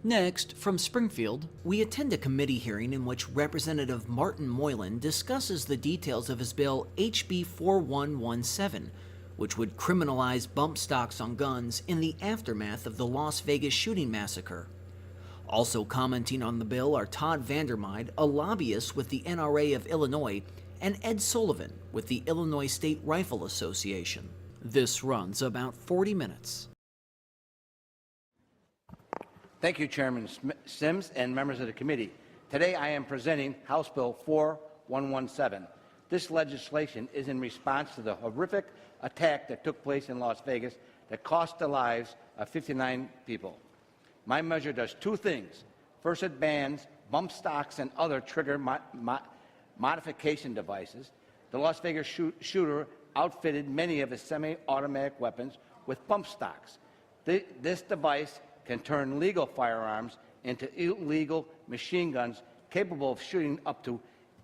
Next, from Springfield, we attend a committee hearing in which Representative Martin Moylan discusses the details of his bill HB 4117, which would criminalize bump stocks on guns in the aftermath of the Las Vegas shooting massacre. Also commenting on the bill are Todd Vandermyde, a lobbyist with the NRA of Illinois, and Ed Sullivan with the Illinois State Rifle Association. This runs about 40 minutes. Thank you, Chairman Sims and members of the committee. Today I am presenting House Bill 4117. This legislation is in response to the horrific attack that took place in Las Vegas that cost the lives of 59 people. My measure does two things. First, it bans bump stocks and other trigger modification devices. The Las Vegas shooter outfitted many of his semi-automatic weapons with bump stocks. This device can turn legal firearms into illegal machine guns capable of shooting up to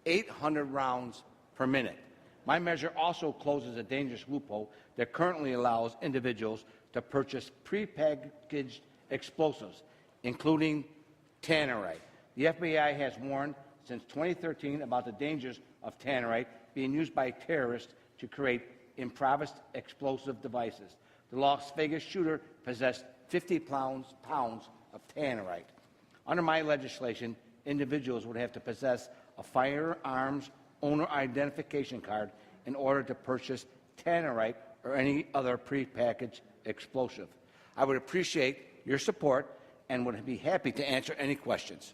800 rounds per minute. My measure also closes a dangerous loophole that currently allows individuals to purchase prepackaged explosives, including tannerite. The FBI has warned since 2013 about the dangers of tannerite being used by terrorists to create improvised explosive devices. The Las Vegas shooter possessed 50 pounds of tannerite. Under my legislation, individuals would have to possess a firearms owner identification card in order to purchase tannerite or any other prepackaged explosive. I would appreciate your support and would be happy to answer any questions.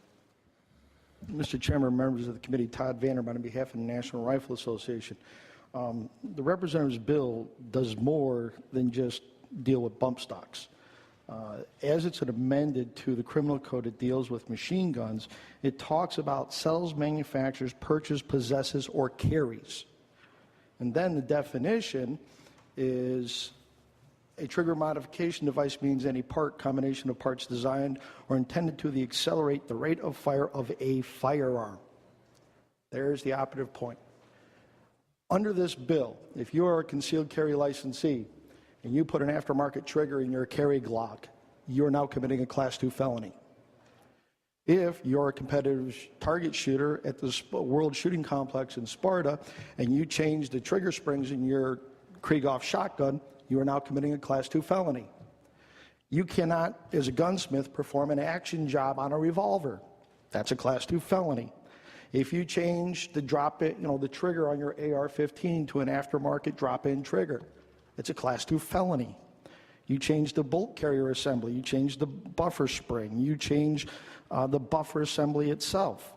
Mr. Chairman, members of the committee, Todd Vandermyde on behalf of the National Rifle Association. The representative's bill does more than just deal with bump stocks. As it's amended to the criminal code that deals with machine guns, it talks about sells, manufactures, purchases, possesses, or carries. And then the definition is a trigger modification device means any part, combination of parts designed or intended to accelerate the rate of fire of a firearm. There's the operative point. Under this bill, if you are a concealed carry licensee and you put an aftermarket trigger in your carry Glock, you're now committing a Class II felony. If you're a competitive target shooter at the World Shooting Complex in Sparta and you change the trigger springs in your Krieghoff shotgun, you are now committing a Class II felony. You cannot, as a gunsmith, perform an action job on a revolver. That's a Class II felony. If you change the the trigger on your AR-15 to an aftermarket drop-in trigger, it's a Class II felony. You change the bolt carrier assembly, you change the buffer spring, you change the buffer assembly itself.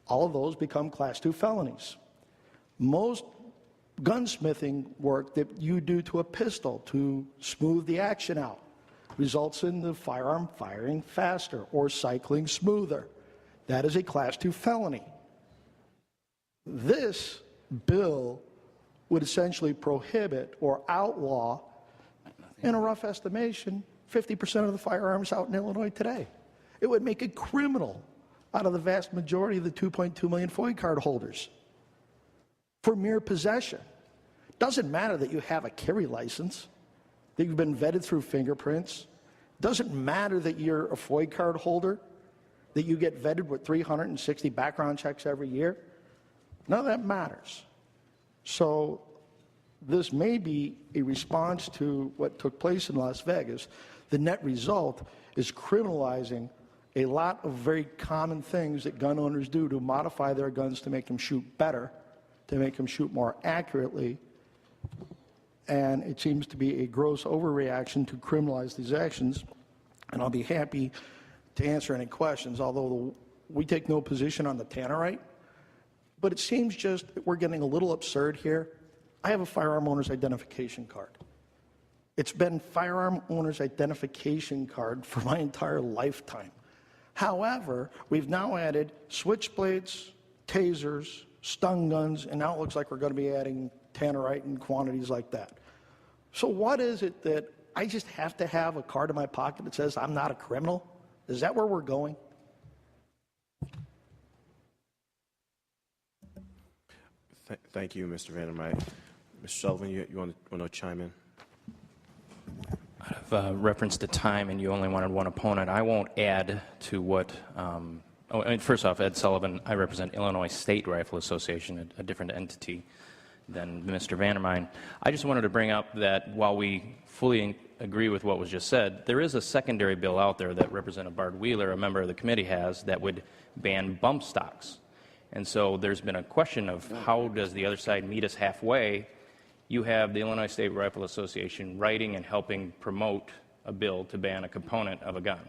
All of those become Class II felonies. Most gunsmithing work that you do to a pistol to smooth the action out results in the firearm firing faster or cycling smoother. That is a Class II felony. This bill would essentially prohibit or outlaw, in a rough estimation, 50% of the firearms out in Illinois today. It would make it criminal out of the vast majority of the 2.2 million FOIA card holders for mere possession. Doesn't matter that you have a carry license, that you've been vetted through fingerprints. Doesn't matter that you're a FOIA card holder, that you get vetted with 360 background checks every year. None of that matters. So this may be a response to what took place in Las Vegas. The net result is criminalizing a lot of very common things that gun owners do to modify their guns to make them shoot better, to make them shoot more accurately. And it seems to be a gross overreaction to criminalize these actions. And I'll be happy to answer any questions, although we take no position on the tannerite. But it seems just that we're getting a little absurd here. I have a firearm owner's identification card. It's been firearm owner's identification card for my entire lifetime. However, we've now added switchblades, tasers, stun guns, and now it looks like we're going to be adding tannerite in quantities like that. So what is it that I just have to have a card in my pocket that says I'm not a criminal? Is that where we're going? Thank you, Mr. Vandermyde. Mr. Sullivan, you want to chime in? Reference to time, and you only wanted one opponent. I won't add to what. First off, Ed Sullivan. I represent Illinois State Rifle Association, a different entity than Mr. Vandermyde. I just wanted to bring up that while we fully agree with what was just said, there is a secondary bill out there that Representative Bart Wheeler, a member of the committee, has that would ban bump stocks. And so there's been a question of how does the other side meet us halfway. You have the Illinois State Rifle Association writing and helping promote a bill to ban a component of a gun.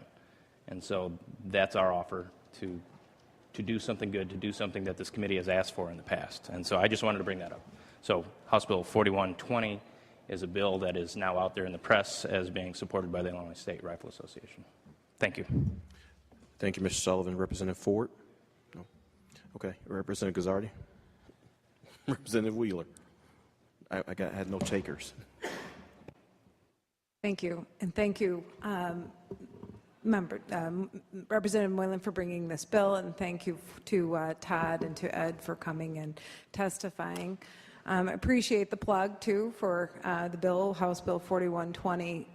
And so that's our offer to do something good, to do something that this committee has asked for in the past. And so I just wanted to bring that up. So House Bill 4120 is a bill that is now out there in the press as being supported by the Illinois State Rifle Association. Thank you. Thank you, Mr. Sullivan. Representative Ford? No. Okay. Representative Gazzardi? Representative Wheeler? I had no takers. Thank you, and thank you, Representative Moylan, for bringing this bill, and thank you to Todd and to Ed for coming and testifying. I appreciate the plug, too, for the bill, House Bill 4120.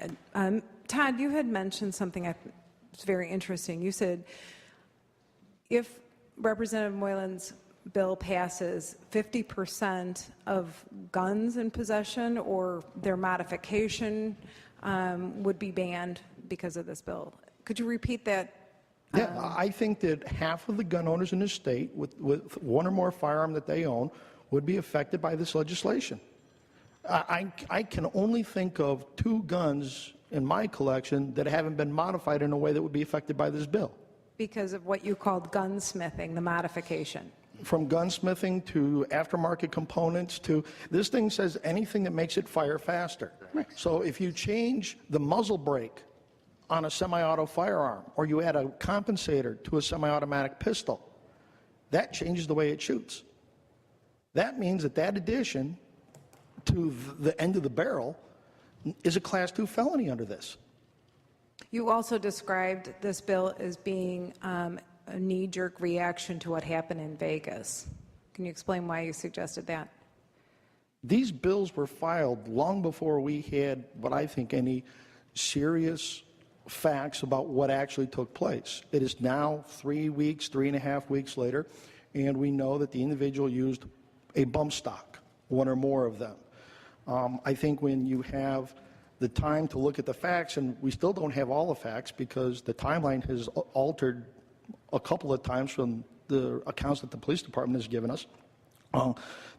Todd, you had mentioned something that's very interesting. You said if Representative Moylan's bill passes, 50% of guns in possession or their modification would be banned because of this bill. Could you repeat that? Yeah, I think that half of the gun owners in the state with one or more firearm that they own would be affected by this legislation. I can only think of 2 guns in my collection that haven't been modified in a way that would be affected by this bill. Because of what you called gunsmithing, the modification. From gunsmithing to aftermarket components to, this thing says anything that makes it fire faster. Right. So if you change the muzzle brake on a semi-auto firearm, or you add a compensator to a semi-automatic pistol, that changes the way it shoots. That means that that addition to the end of the barrel is a Class 2 felony under this. You also described this bill as being a knee-jerk reaction to what happened in Vegas. Can you explain why you suggested that? These bills were filed long before we had what I think any serious facts about what actually took place. It is now 3.5 weeks later, and we know that the individual used a bump stock, one or more of them. I think when you have the time to look at the facts, and we still don't have all the facts because the timeline has altered a couple of times from the accounts that the police department has given us,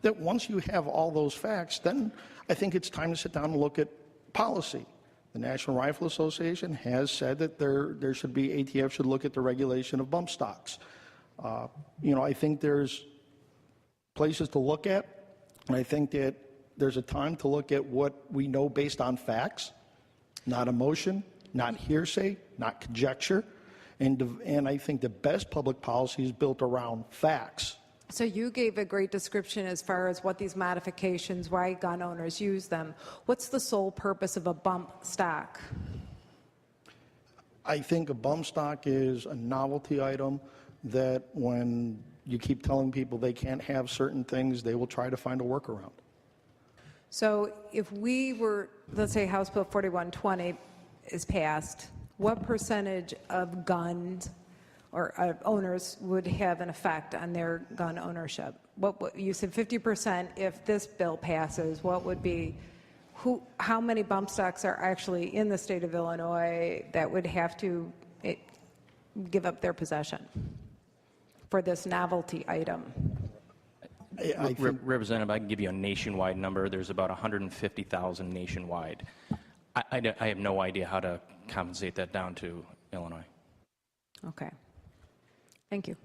that once you have all those facts, then I think it's time to sit down and look at policy. The National Rifle Association has said that there should be, ATF should look at the regulation of bump stocks. I think there's places to look at, and I think that there's a time to look at what we know based on facts, not emotion, not hearsay, not conjecture. And I think the best public policy is built around facts. So you gave a great description as far as what these modifications, why gun owners use them. What's the sole purpose of a bump stock? I think a bump stock is a novelty item that when you keep telling people they can't have certain things, they will try to find a workaround. So if we were, let's say House Bill 4120 is passed, what percentage of guns or owners would have an effect on their gun ownership? What you said 50%. If this bill passes, what would be, how many bump stocks are actually in the state of Illinois that would have to give up their possession for this novelty item? Representative, I can give you a nationwide number. There's about 150,000 nationwide. I have no idea how to compensate that down to Illinois. Okay. Thank you.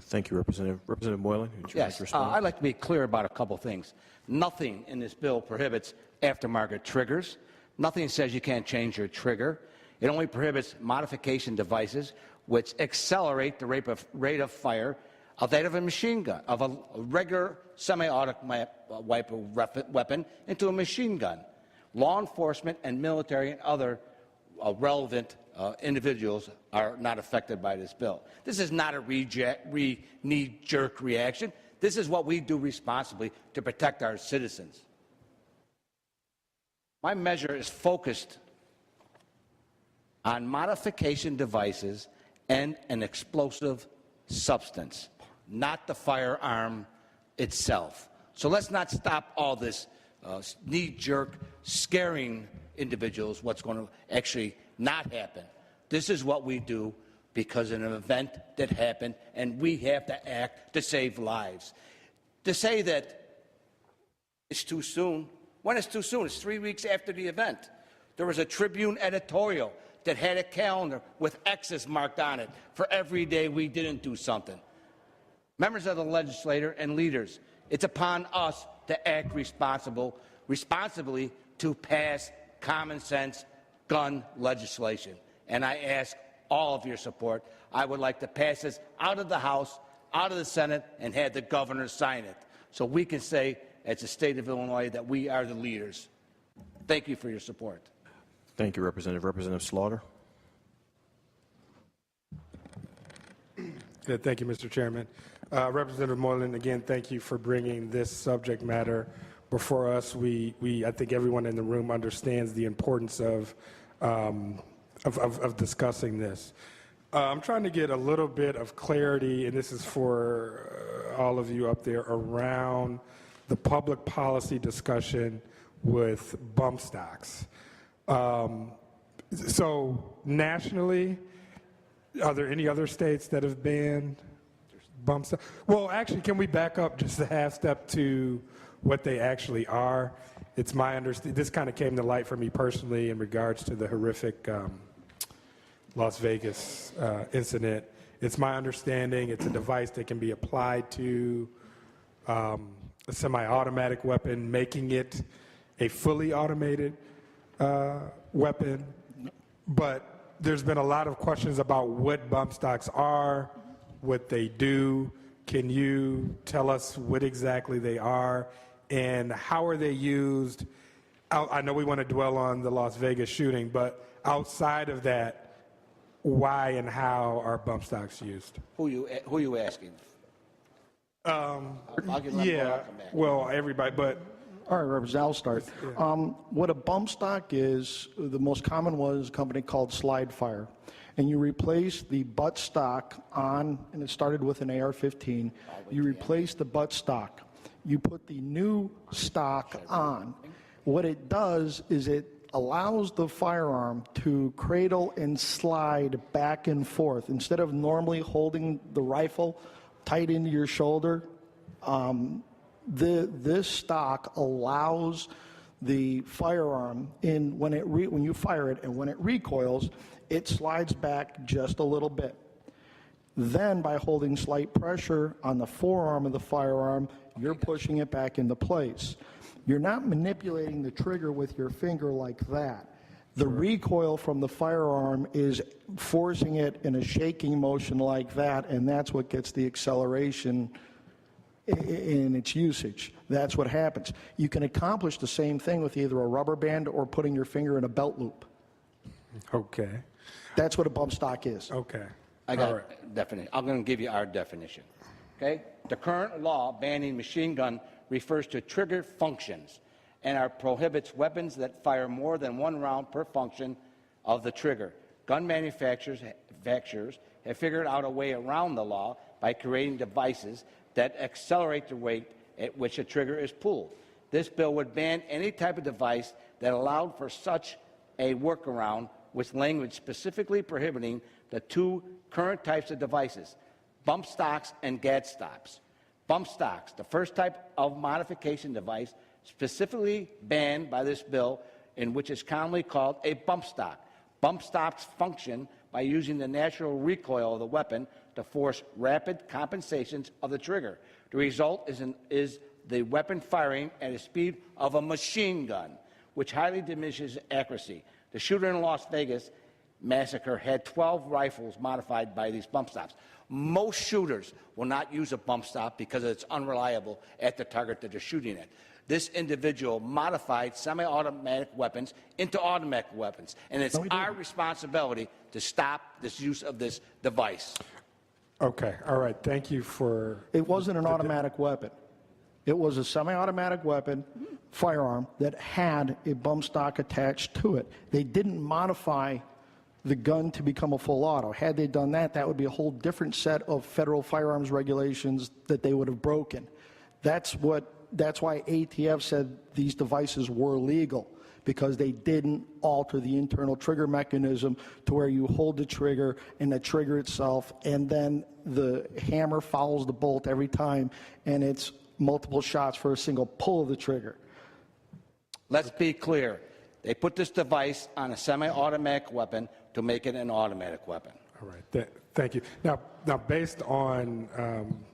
Thank you, Representative. Representative Moylan, would you like to respond? I'd like to be clear about a couple things. Nothing in this bill prohibits aftermarket triggers. Nothing says you can't change your trigger. It only prohibits modification devices which accelerate the rate of fire of that of a machine gun, of a regular semi-automatic weapon into a machine gun. Law enforcement and military and other relevant individuals are not affected by this bill. This is not a knee-jerk reaction. This is what we do responsibly to protect our citizens. My measure is focused on modification devices and an explosive substance, not the firearm itself. So let's not stop all this knee-jerk scaring individuals what's going to actually not happen. This is what we do because of an event that happened, and we have to act to save lives. To say that it's too soon, when it's too soon, it's 3 weeks after the event. There was a Tribune editorial that had a calendar with X's marked on it for every day we didn't do something. Members of the legislature and leaders, it's upon us to act responsibly to pass common sense gun legislation. And I ask all of your support. I would like to pass this out of the House, out of the Senate, and have the governor sign it so we can say, as the state of Illinois, that we are the leaders. Thank you for your support. Thank you, Representative. Representative Slaughter. Good. Thank you, Mr. Chairman. Representative Moylan, again, thank you for bringing this subject matter before us. I think everyone in the room understands the importance of discussing this. I'm trying to get a little bit of clarity, and this is for all of you up there, around the public policy discussion with bump stocks. So nationally, are there any other states that have banned bump stocks? Well, actually, can we back up just a half step to what they actually are? It's my understanding, this kind of came to light for me personally in regards to the horrific Las Vegas incident. It's my understanding it's a device that can be applied to a semi-automatic weapon, making it a fully automated weapon. But there's been a lot of questions about what bump stocks are, what they do. Can you tell us what exactly they are and how are they used? I know we want to dwell on the Las Vegas shooting, but outside of that, why and how are bump stocks used? Who are you asking? Yeah, well, everybody, but All right, Representative, I'll start. What a bump stock is, the most common one is a company called Slide Fire. And you replace the butt stock on, and it started with an AR-15, you replace the butt stock. You put the new stock on. What it does is it allows the firearm to cradle and slide back and forth. Instead of normally holding the rifle tight into your shoulder, this stock allows the firearm when you fire it and when it recoils, it slides back just a little bit. Then by holding slight pressure on the forearm of the firearm, you're pushing it back into place. You're not manipulating the trigger with your finger like that. The recoil from the firearm is forcing it in a shaking motion like that, and that's what gets the acceleration in its usage. That's what happens. You can accomplish the same thing with either a rubber band or putting your finger in a belt loop. okay, That's what a bump stock is. okay. I got All right. a definition. I'm going to give you our definition. Okay? The current law banning machine gun refers to trigger functions and prohibits weapons that fire more than one round per function of the trigger. Gun manufacturers have figured out a way around the law by creating devices that accelerate the rate at which a trigger is pulled. This bill would ban any type of device that allowed for such a workaround, with language specifically prohibiting the two current types of devices, bump stocks and gad stops. Bump stocks, the first type of modification device specifically banned by this bill, in which is commonly called a bump stock. Bump stocks function by using the natural recoil of the weapon to force rapid compensations of the trigger. The result is the weapon firing at a speed of a machine gun, which highly diminishes accuracy. The shooter in Las Vegas massacre had 12 rifles modified by these bump stops. Most shooters will not use a bump stop because it's unreliable at the target that they're shooting at. This individual modified semi-automatic weapons into automatic weapons, and it's our responsibility to stop this use of this device. Okay, all right, thank you for... It wasn't an automatic weapon. It was a semi-automatic weapon, firearm, that had a bump stock attached to it. They didn't modify the gun to become a full auto. Had they done that, that would be a whole different set of federal firearms regulations that they would have broken. That's why ATF said these devices were legal, because they didn't alter the internal trigger mechanism to where you hold the trigger and the trigger itself, and then the hammer follows the bolt every time, and it's multiple shots for a single pull of the trigger. Let's be clear. They put this device on a semi-automatic weapon to make it an automatic weapon. All right, thank you. Now, based on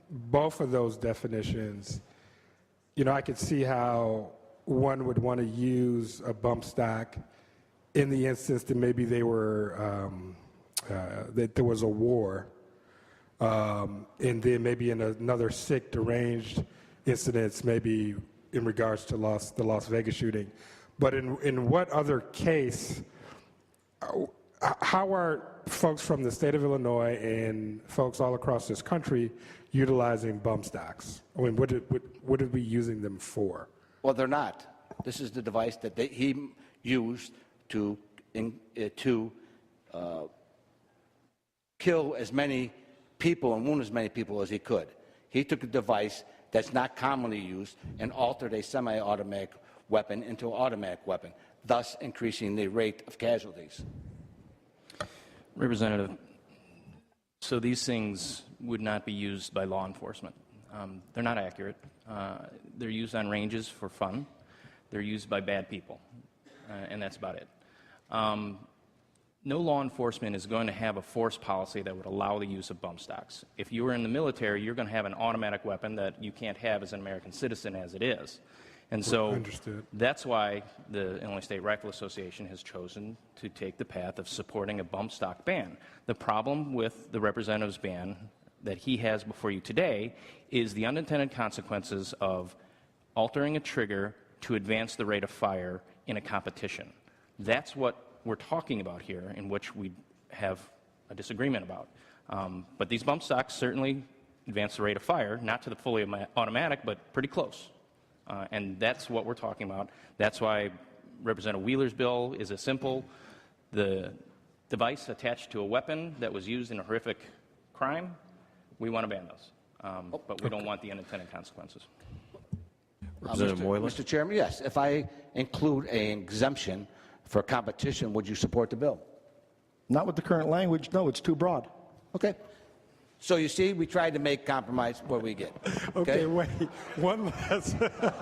both of those definitions, you know, I could see how one would want to use a bump stock in the instance that maybe they were that there was a war, and then maybe in another sick, deranged incidents, maybe in regards to the Las Vegas shooting. But in what other case, how are folks from the state of Illinois and folks all across this country utilizing bump stocks? I mean, what are we using them for? Well, they're not. This is the device that he used to kill as many people and wound as many people as he could. He took a device that's not commonly used and altered a semi-automatic weapon into an automatic weapon, thus increasing the rate of casualties. Representative, so these things would not be used by law enforcement. They're not accurate. They're used on ranges for fun. They're used by bad people, and that's about it. No law enforcement is going to have a force policy that would allow the use of bump stocks. If you were in the military, you're going to have an automatic weapon that you can't have as an American citizen as it is. And so Understood. That's why the Illinois State Rifle Association has chosen to take the path of supporting a bump stock ban. The problem with the representative's ban that he has before you today is the unintended consequences of altering a trigger to advance the rate of fire in a competition. That's what we're talking about here, in which we have a disagreement about. But these bump stocks certainly advance the rate of fire, not to the fully automatic, but pretty close. And that's what we're talking about. That's why Representative Wheeler's bill is as simple. The device attached to a weapon that was used in a horrific crime, we want to ban those. But we don't want the unintended consequences. Representative Moylan. Mr. Chairman, yes. If I include an exemption for competition, would you support the bill? Not with the current language. No, it's too broad. Okay. So you see, we tried to make compromise where we get. Okay, wait. One last.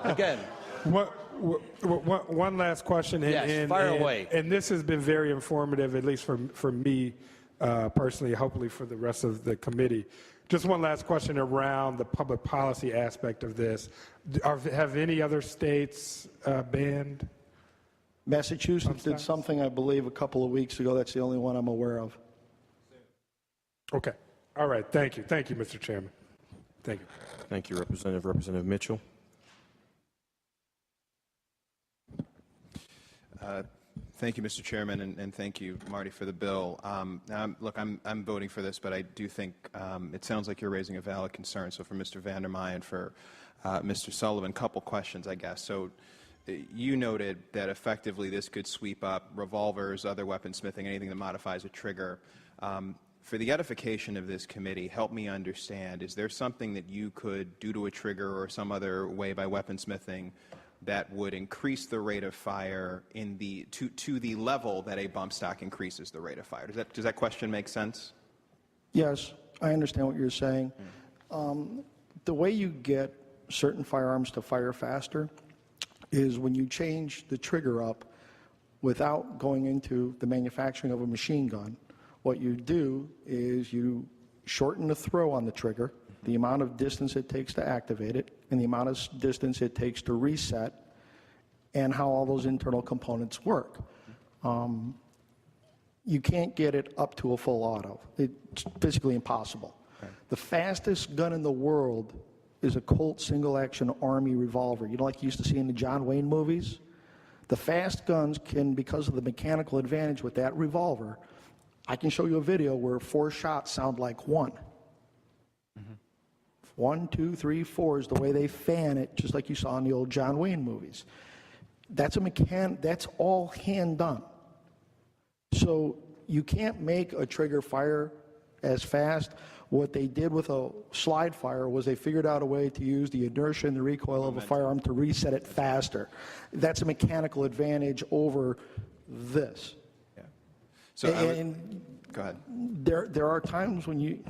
Again. One last question. Yes, fire away. And this has been very informative, at least for me personally, hopefully for the rest of the committee. Just one last question around the public policy aspect of this. Have any other states banned? Massachusetts did something, I believe, a couple of weeks ago. That's the only one I'm aware of. Okay. All right. Thank you. Thank you, Mr. Chairman. Thank you. Thank you, Representative. Representative Mitchell. Thank you, Mr. Chairman, and thank you, Marty, for the bill. Now, look, I'm voting for this, but I do think it sounds like you're raising a valid concern. So for Mr. Vandermyde and for Mr. Sullivan, a couple questions, I guess. So you noted that effectively this could sweep up revolvers, other weaponsmithing, anything that modifies a trigger. For the edification of this committee, help me understand, is there something that you could do to a trigger or some other way by weaponsmithing that would increase the rate of fire in to the level that a bump stock increases the rate of fire? Does that question make sense? Yes, I understand what you're saying. The way you get certain firearms to fire faster is when you change the trigger up without going into the manufacturing of a machine gun. What you do is you shorten the throw on the trigger, the amount of distance it takes to activate it, and the amount of distance it takes to reset, and how all those internal components work. You can't get it up to a full auto. It's physically impossible. Right. The fastest gun in the world is a Colt single-action Army revolver. You know, like you used to see in the John Wayne movies? The fast guns can, because of the mechanical advantage with that revolver, I can show you a video where 4 shots sound like 1. 1, 2, 3, 4 is the way they fan it, just like you saw in the old John Wayne movies. That's all hand done. So you can't make a trigger fire as fast. What they did with a slide fire was they figured out a way to use the inertia and the recoil of a firearm to reset it faster. That's a mechanical advantage over this. Yeah. So go ahead. There are times when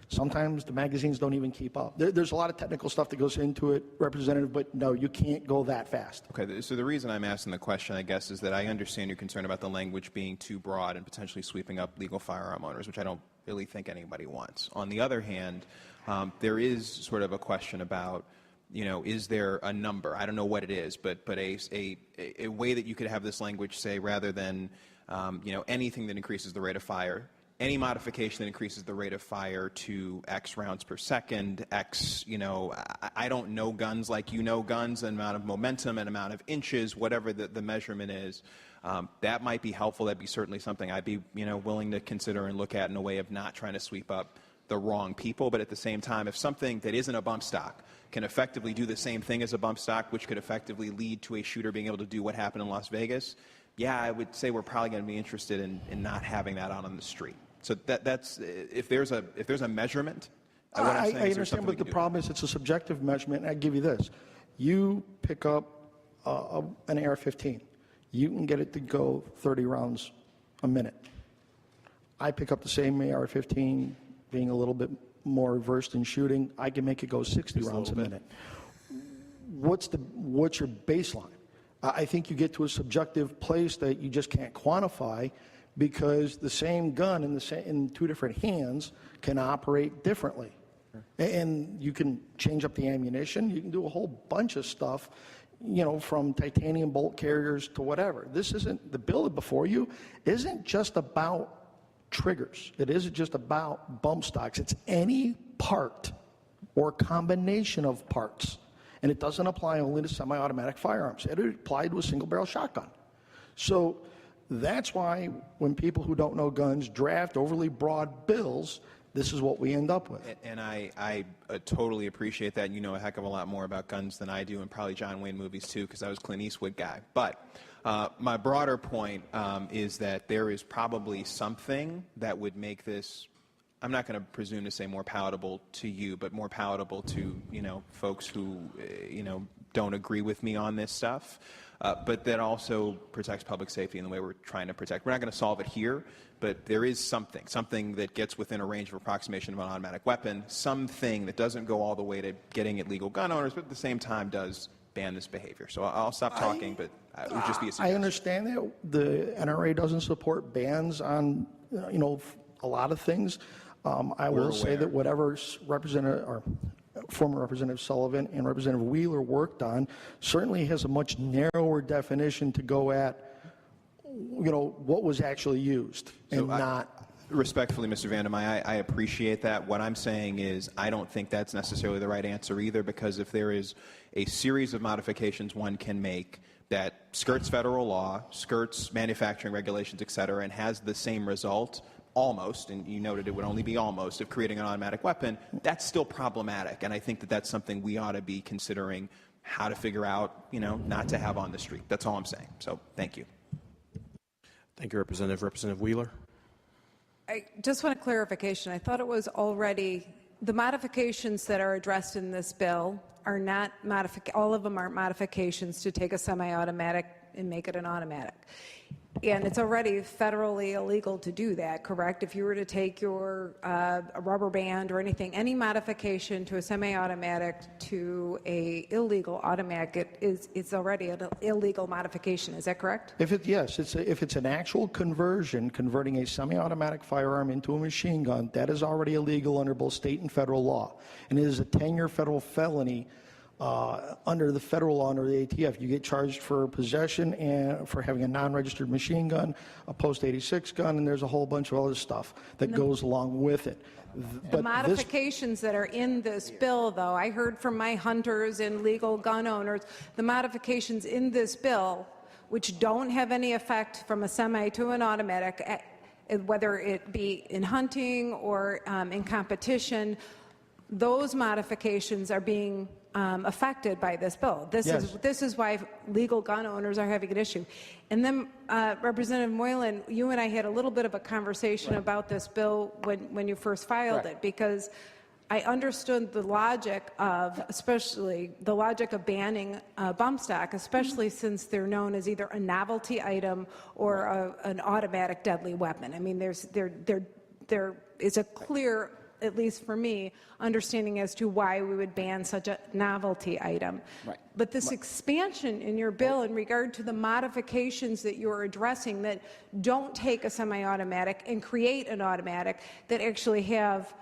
sometimes the magazines don't even keep up. There's a lot of technical stuff that goes into it, Representative, but no, you can't go that fast. Okay, so the reason I'm asking the question, I guess, is that I understand your concern about the language being too broad and potentially sweeping up legal firearm owners, which I don't really think anybody wants. On the other hand, there is sort of a question about, is there a number? I don't know what it is, but a way that you could have this language say, rather than, anything that increases the rate of fire, any modification that increases the rate of fire to X rounds per second, X, I don't know guns like you know guns, an amount of momentum, an amount of inches, whatever the measurement is. That might be helpful. That'd be certainly something I'd be, willing to consider and look at in a way of not trying to sweep up the wrong people. But at the same time, if something that isn't a bump stock can effectively do the same thing as a bump stock, which could effectively lead to a shooter being able to do what happened in Las Vegas, yeah, I would say we're probably going to be interested in not having that out on the street. So that's if there's a measurement. What I'm saying I is understand, but the problem is it's a subjective measurement. And I give you this: you pick up an AR-15, you can get it to go 30 rounds a minute. I pick up the same AR-15, being a little bit more versed in shooting, I can make it go 60 rounds a minute. What's your baseline? I think you get to a subjective place that you just can't quantify, because the same gun in two different hands can operate differently. And you can change up the ammunition. You can do a whole bunch of stuff, from titanium bolt carriers to whatever. This isn't, the bill before you isn't just about triggers. It isn't just about bump stocks. It's any part or combination of parts. And it doesn't apply only to semi-automatic firearms. It applied to a single-barrel shotgun. So that's why when people who don't know guns draft overly broad bills, this is what we end up with. And I totally appreciate that. You know a heck of a lot more about guns than I do, and probably John Wayne movies too, because I was a Clint Eastwood guy. But my broader point is that there is probably something that would make this, I'm not going to presume to say more palatable to you, but more palatable to, folks who, don't agree with me on this stuff. But that also protects public safety in the way we're trying to protect. We're not going to solve it here, but there is something that gets within a range of approximation of an automatic weapon, something that doesn't go all the way to getting at legal gun owners, but at the same time does ban this behavior. So I'll stop talking, but it would just be a suggestion. I understand that the NRA doesn't support bans on, a lot of things. I will say that whatever former Representative Sullivan and Representative Wheeler worked on certainly has a much narrower definition to go at, what was actually used and not. Respectfully, Mr. Vandermyde, I appreciate that. What I'm saying is I don't think that's necessarily the right answer either, because if there is a series of modifications one can make that skirts federal law, skirts manufacturing regulations, et cetera, and has the same result, almost, and you noted it would only be almost, of creating an automatic weapon, that's still problematic. And I think that that's something we ought to be considering how to figure out, not to have on the street. That's all I'm saying. So thank you. Thank you, Representative. Representative Wheeler. I just want a clarification. I thought it was already, the modifications that are addressed in this bill are not all of them aren't modifications to take a semi-automatic and make it an automatic. And it's already federally illegal to do that, correct? If you were to take your a rubber band or anything, any modification to a semi-automatic to a illegal automatic, it's already an illegal modification. Is that correct? If it's an actual converting a semi-automatic firearm into a machine gun, that is already illegal under both state and federal law, and it is a 10-year federal felony. Under the federal law, under the ATF, you get charged for possession and for having a non-registered machine gun, a post-86 gun, and there's a whole bunch of other stuff that goes along with it. The modifications that are in this bill, though, I heard from my hunters and legal gun owners, the modifications in this bill, which don't have any effect from a semi to an automatic, whether it be in hunting or in competition, those modifications are being affected by this bill. This is why legal gun owners are having an issue. And then, Representative Moylan, you and I had a little bit of a conversation about this bill when you first filed it, because I understood the logic of, especially the logic of banning bump stock, especially since they're known as either a novelty item or an automatic deadly weapon. I mean, there is a clear, at least for me, understanding as to why we would ban such a novelty item. Right. But this expansion in your bill in regard to the modifications that you're addressing that don't take a semi-automatic and create an automatic, that actually have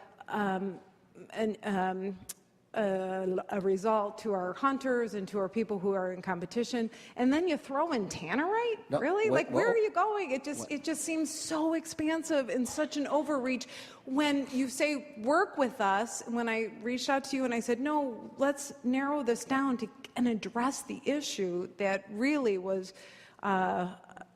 a result to our hunters and to our people who are in competition, and then you throw in tannerite? No, really? wait, Where are you going? It just seems so expansive and such an overreach. When you say work with us, when I reached out to you and I said, no, let's narrow this down and address the issue that really was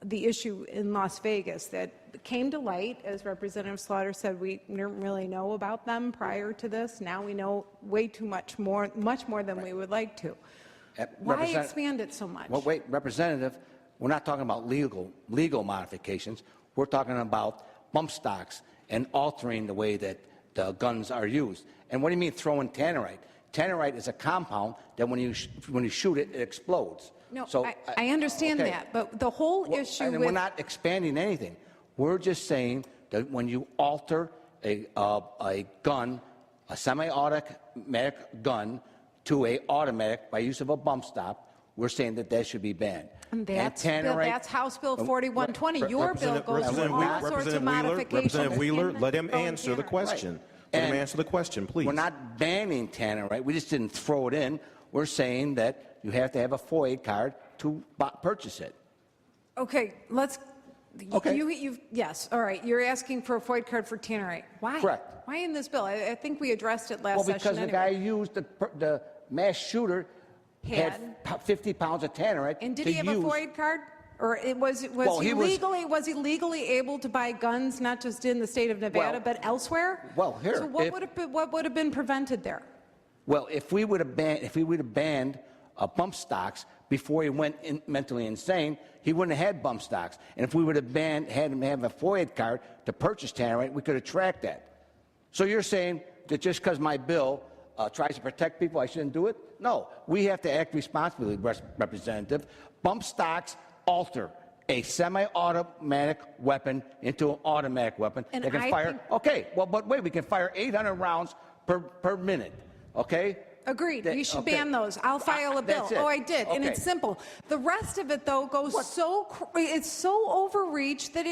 the issue in Las Vegas that came to light, as Representative Slaughter said. We didn't really know about them prior to this. Now we know way too much more than we would like to. Why expand it so much? Well, wait, Representative, we're not talking about legal modifications. We're talking about bump stocks and altering the way that the guns are used. And what do you mean throwing tannerite? Tannerite is a compound that when you shoot it, it explodes. No, so, I understand okay. that, but the whole issue and with... we're not expanding anything. We're just saying that when you alter a gun, a semi-automatic gun, to a automatic by use of a bump stop, we're saying that should be banned. And that's House Bill 4120. Your bill goes through all sorts of modifications. Representative Wheeler, let him answer the question. Let him answer the question, please. We're not banning tannerite. We just didn't throw it in. We're saying that you have to have a FOIA card to purchase it. Okay, let's... Okay. Yes, all right. You're asking for a FOIA card for tannerite. Why? Correct. Why in this bill? I think we addressed it last session. Well, because the guy used the mass shooter had 50 pounds of tannerite. And did he have a FOIA card? Or was he legally able to buy guns not just in the state of Nevada but elsewhere? Well, here. So what would have been prevented there? Well, if we would have banned bump stocks before he went mentally insane, he wouldn't have had bump stocks. And if we would have had him have a FOIA card to purchase tannerite, we could have tracked that. So you're saying that just because my bill tries to protect people, I shouldn't do it? No, we have to act responsibly, Representative. Bump stocks alter a semi-automatic weapon into an automatic weapon and that can fire. Okay, well, but wait, we can fire 800 rounds per minute. Okay. Agreed. You should ban those. I'll file a bill. Oh, I did. Okay. And it's simple. The rest of it, though, goes it's so overreach that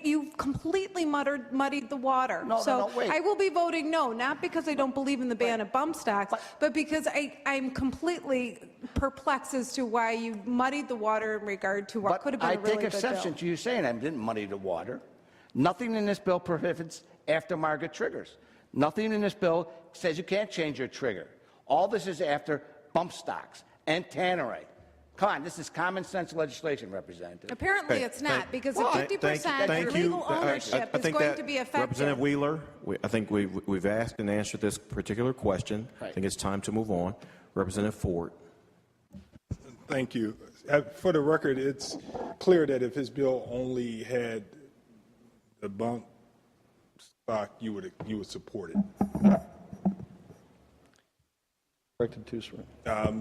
you've completely muddied the water. No, wait. I will be voting no, not because I don't believe in the ban of bump stocks, but because I'm completely perplexed as to why you muddied the water in regard to what could have been a really good bill. I take exception to you saying I didn't muddy the water. Nothing in this bill prohibits aftermarket triggers. Nothing in this bill says you can't change your trigger. All this is after bump stocks and tannerite. Come on, this is common sense legislation, Representative. Apparently it's not, because if 50% of legal ownership is going to be effective. Representative Wheeler, I think we've asked and answered this particular question. Right. I think it's time to move on. Representative Ford. Thank you. For the record, it's clear that if his bill only had the bump stock, you would support it.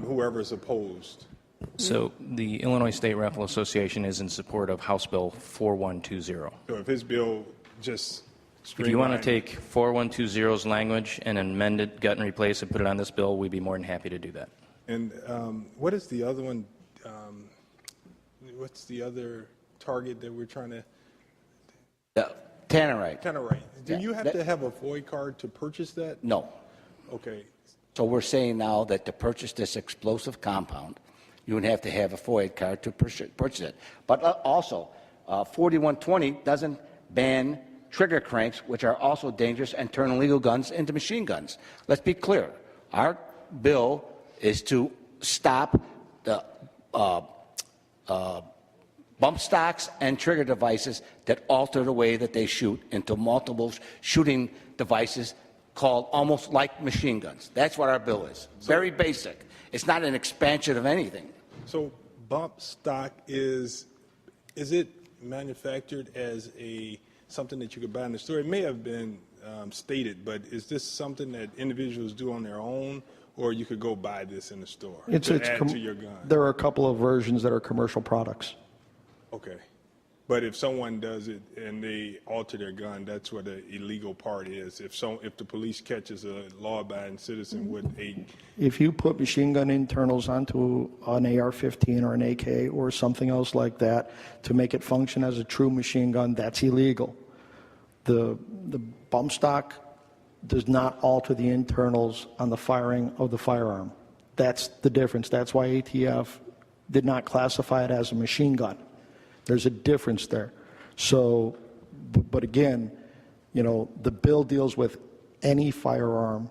Whoever is opposed. So the Illinois State Rifle Association is in support of House Bill 4120. So if his bill just If you want to take 4120's language and amend it, gut and replace it, put it on this bill, we'd be more than happy to do that. And what is the other one? What's the other target that we're trying to? Tannerite. Tannerite. Do you have to have a FOIA card to purchase that? No. Okay. So we're saying now that to purchase this explosive compound, you would have to have a FOIA card to purchase it. But also, 4120 doesn't ban trigger cranks, which are also dangerous and turn illegal guns into machine guns. Let's be clear. Our bill is to stop the bump stocks and trigger devices that alter the way that they shoot into multiple shooting devices called almost like machine guns. That's what our bill is. Very basic. It's not an expansion of anything. So bump stock is it manufactured as something that you could buy in the store? It may have been stated, but is this something that individuals do on their own, or you could go buy this in the store to add to your gun? There are a couple of versions that are commercial products. Okay. But if someone does it and they alter their gun, that's what the illegal part is. If the police catches a law-abiding citizen with a... If you put machine gun internals onto an AR-15 or an AK or something else like that to make it function as a true machine gun, that's illegal. The bump stock does not alter the internals on the firing of the firearm. That's the difference. That's why ATF did not classify it as a machine gun. There's a difference there. So, but again, you know, the bill deals with any firearm,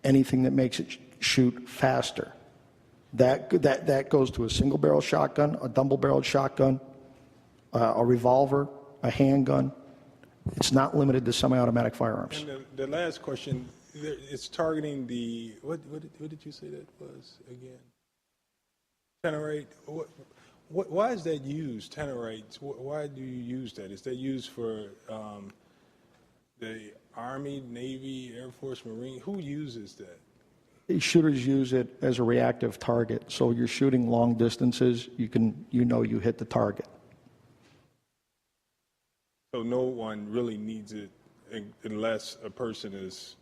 anything that makes it shoot faster. That goes to a single barrel shotgun, a double barreled shotgun, a revolver, a handgun. It's not limited to semi-automatic firearms. And the last question, it's targeting the, what did you say that was again? Tannerite. Why is that used, Tannerite? Why do you use that? Is that used for the Army, Navy, Air Force, Marine? Who uses that? Shooters use it as a reactive target. So you're shooting long distances, you hit the target. So no one really needs it unless a person is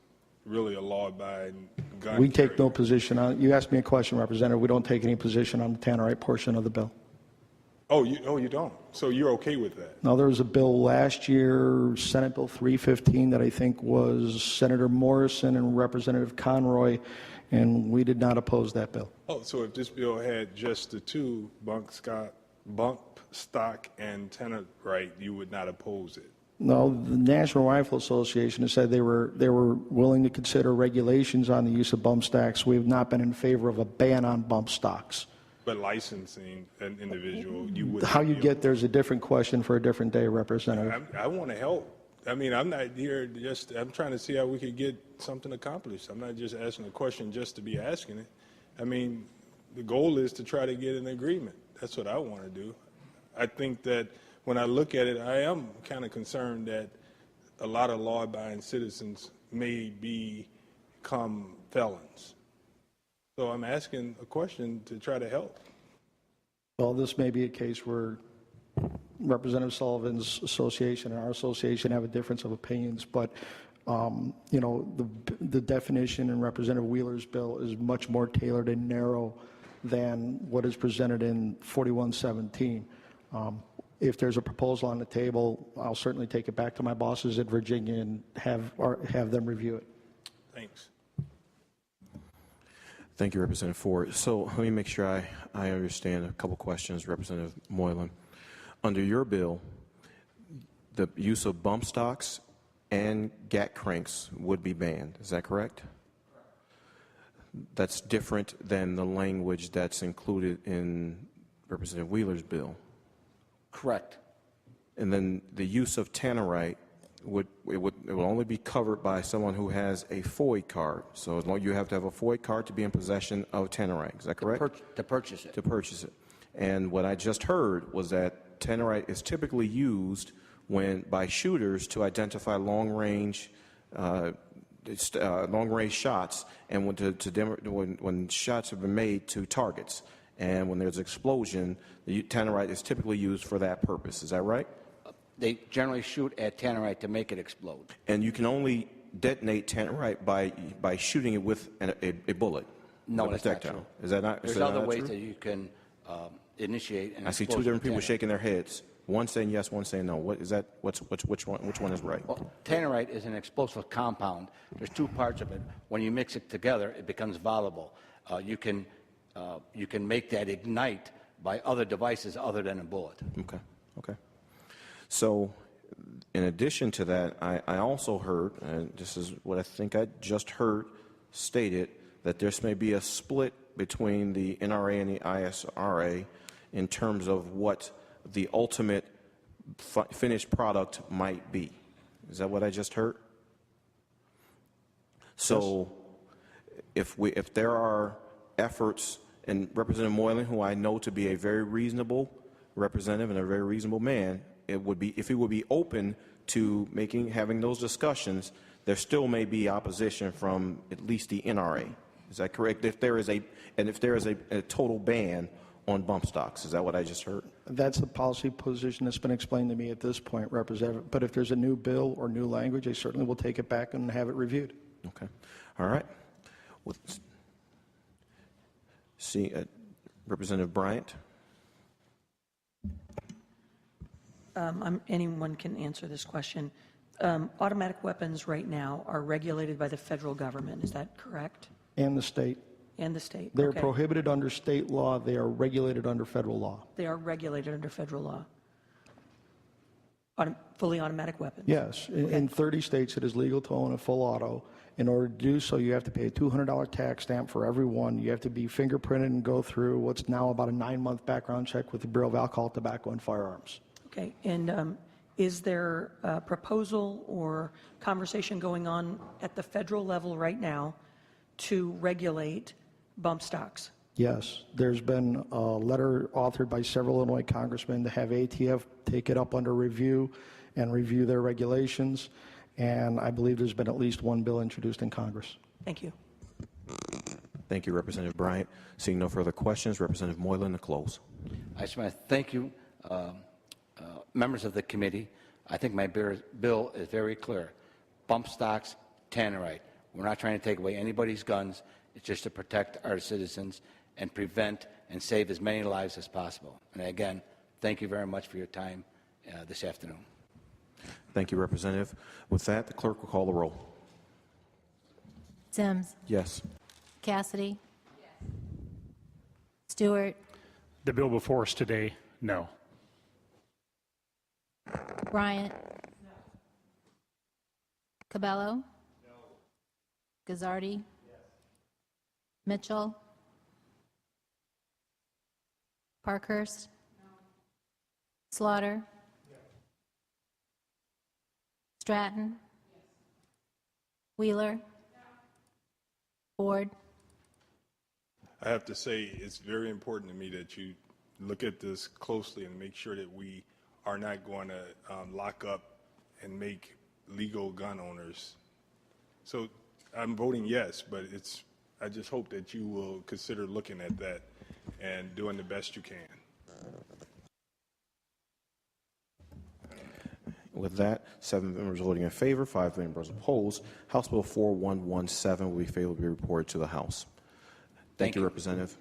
really a law-abiding gun We take no carrier. position on, you asked me a question, Representative, we don't take any position on the Tannerite portion of the bill. Oh, you don't? So you're okay with that? Now, there was a bill last year, Senate Bill 315, that I think was Senator Morrison and Representative Conroy, and we did not oppose that bill. Oh, so if this bill had just the two, bump stock and Tannerite, you would not oppose it? No, the National Rifle Association has said they were willing to consider regulations on the use of bump stocks. We have not been in favor of a ban on bump stocks. But licensing an individual, you would. How you get there's a different question for a different day, Representative. I want to help. I mean, I'm not here I'm trying to see how we could get something accomplished. I'm not just asking a question just to be asking it. I mean, the goal is to try to get an agreement. That's what I want to do. I think that when I look at it, I am kind of concerned that a lot of law-abiding citizens may become felons. So I'm asking a question to try to help. Well, this may be a case where Representative Sullivan's association and our association have a difference of opinions, but the definition in Representative Wheeler's bill is much more tailored and narrow than what is presented in 4117. If there's a proposal on the table, I'll certainly take it back to my bosses at Virginia and have them review it. Thanks. Thank you, Representative Ford. So let me make sure I understand a couple questions, Representative Moylan. Under your bill, the use of bump stocks and gat cranks would be banned. Is that correct? That's different than the language that's included in Representative Wheeler's bill. Correct. And then the use of Tannerite would only be covered by someone who has a FOID card. So as long as you have to have a FOID card to be in possession of Tannerite. Is that correct? To purchase it. To purchase it. And what I just heard was that Tannerite is typically used by shooters to identify long-range shots, and when shots have been made to targets. And when there's an explosion, the Tannerite is typically used for that purpose. Is that right? They generally shoot at Tannerite to make it explode. And you can only detonate Tannerite by shooting it with a bullet. No, that's not true. Is that not? There's other ways that you can initiate an explosion. I see two different people with Tannerite. shaking their heads. One saying yes, one saying no. What is that? Which one is right? Well, Tannerite is an explosive compound. There's two parts of it. When you mix it together, it becomes volatile. You can make that ignite by other devices other than a bullet. Okay. So, in addition to that, I also heard, and this is what I think I just heard stated, that this may be a split between the NRA and the ISRA in terms of what the ultimate finished product might be. Is that what I just heard? So if there are efforts, and Representative Moylan, who I know to be a very reasonable representative and a very reasonable man, if he would be open to having those discussions, there still may be opposition from at least the NRA. Is that correct? If there is a total ban on bump stocks, is that what I just heard? That's the policy position that's been explained to me at this point, Representative. But if there's a new bill or new language, I certainly will take it back and have it reviewed. Okay. All right. Representative Bryant. Anyone can answer this question. Automatic weapons right now are regulated by the federal government. Is that correct? And the state. And the state. They're Okay. prohibited under state law. They are regulated under federal law. They are regulated under federal law. Fully automatic weapons. Yes. In 30 states, it is legal to own a full auto. In order to do so, you have to pay a $200 tax stamp for every one. You have to be fingerprinted and go through what's now about a 9-month background check with the Bureau of Alcohol, Tobacco, and Firearms. Okay. And is there a proposal or conversation going on at the federal level right now to regulate bump stocks? Yes. There's been a letter authored by several Illinois congressmen to have ATF take it up under review and review their regulations. And I believe there's been at least one bill introduced in Congress. Thank you. Thank you, Representative Bryant. Seeing no further questions, Representative Moylan to close. I just want to thank you, members of the committee. I think my bill is very clear. Bump stocks, tannerite. We're not trying to take away anybody's guns. It's just to protect our citizens and prevent and save as many lives as possible. And again, thank you very much for your time this afternoon. Thank you, Representative. With that, the clerk will call the roll. Sims. Yes. Cassidy. Stewart. The bill before us today, no. Bryant. Cabello. Gazzardi. Mitchell. Parkhurst. Slaughter. Stratton. Wheeler. Ford. I have to say it's very important to me that you look at this closely and make sure that we are not going to lock up and make legal gun owners. So I'm voting yes, but I just hope that you will consider looking at that and doing the best you can. With that, 7 members voting in favor, 5 members opposed. House Bill 4117 will be favorably reported to the House. Thank you, Representative.